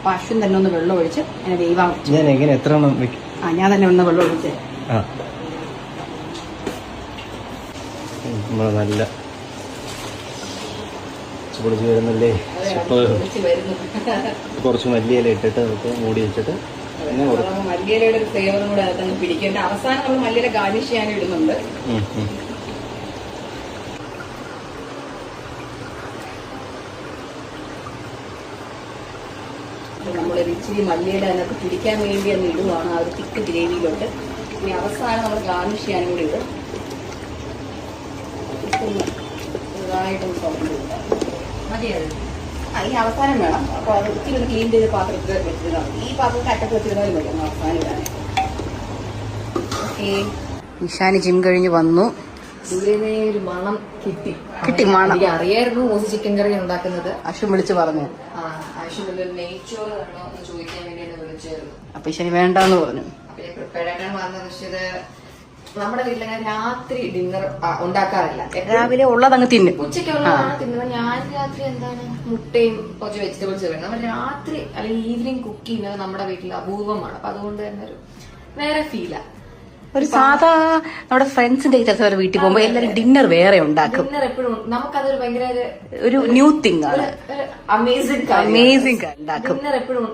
അപ്പൊ അശ്വിൻ തന്നെ ഒന്ന് വെള്ളം ഒഴിച്ച് അങ്ങനെ വേവാൻ വെച്ചു. ഞാൻ എങ്ങനെ എത്ര ഞാൻ തന്നെ ഒന്ന് വെള്ളം ഒഴിച്ചേ. നല്ല പൊളിച്ച് വരുന്നല്ലേ. കുറച്ച് മല്ലിയില ഇട്ടിട്ട് നമുക്ക് മൂടി വെച്ചിട്ട് മല്ലിയിലയുടെ ഒരു ഫ്ലേവറും കൂടെ അകത്തങ്ങ് പിടിക്കേണ്ട. അവസാനം നമ്മൾ മല്ലിയില ഗാർണിഷ് ചെയ്യാനും ഇടുന്നുണ്ട്. നമ്മളൊരു ഇച്ചിരി മല്ലിയില അതിനകത്ത് പിടിക്കാൻ വേണ്ടി അങ്ങ് ഇടുവാണ് ആ ഒരു തിക്ക് ഗ്രേവിയിലോട്ട്. ഇനി അവസാനം നമ്മൾ ഗാർണിഷ് ചെയ്യാനും കൂടി ഇടും. ചെറുതായിട്ടൊന്ന് സൗണ്ട് കൊടുക്കാം. മതിയത് ഈ അവസാനം വേണം. അപ്പൊ അത് ഒത്തിരി ഒന്ന് ക്ലീൻ ചെയ്ത് പാത്രത്തിൽ വെച്ചിരുന്നാൽ മതി. ഈ പാത്രത്തിൽ അറ്റത്ത് വെച്ചിരുന്നാലും മതി ഒന്ന് അവസാനം ഇടാൻ. ഓക്കെ, ഇഷാനി ജിം കഴിഞ്ഞ് വന്നു. ഒരു മണം കിട്ടി മണം. അറിയായിരുന്നു മോസി ചിക്കൻ കറി ഉണ്ടാക്കുന്നത്. അശ്വൻ വിളിച്ച് പറഞ്ഞു. ആവശ്യമില്ല നെയ്ച്ചോറ് വേണോ എന്ന് ചോദിക്കാൻ വേണ്ടി എന്നെ വിളിച്ചായിരുന്നു. അപ്പൊ ഇഷാനി വേണ്ടെന്ന് പറഞ്ഞു. അപ്പൊ ഞാൻ പ്രിപ്പയർഡ് ആയിട്ടാണ് വന്നത്. പക്ഷേ നമ്മുടെ വീട്ടിൽ ഞാൻ രാത്രി ഡിന്നർ ഉണ്ടാക്കാറില്ല. രാവിലെ ഉള്ളതങ്ങ് തിന്നും. ഉച്ചയ്ക്കുള്ളതാണ് തിന്നുന്നത്. ഞാൻ രാത്രി എന്താണ് മുട്ടയും കുറച്ച് വെജിറ്റബിൾസ് വേണം. നമ്മൾ രാത്രി അല്ലെങ്കിൽ ഈവനിങ് കുക്ക് ചെയ്യുന്നത് നമ്മുടെ വീട്ടിൽ അപൂർവമാണ്. അപ്പൊ അതുകൊണ്ട് തന്നെ ഒരു വേറെ ഫീലാ. ഒരു സാധാ നമ്മുടെ ഫ്രണ്ട്സിന്റെ ചിലപ്പോൾ വീട്ടിൽ പോകുമ്പോ എല്ലാവരും ഡിന്നർ വേറെ ഉണ്ടാക്കും. ഡിന്നർ എപ്പോഴും നമുക്കതൊരു ഭയങ്കര ഒരു ന്യൂ തിങ് ആണ്. അമേസിംഗ് ഉണ്ടാക്കും. ഡിന്നർ എപ്പോഴും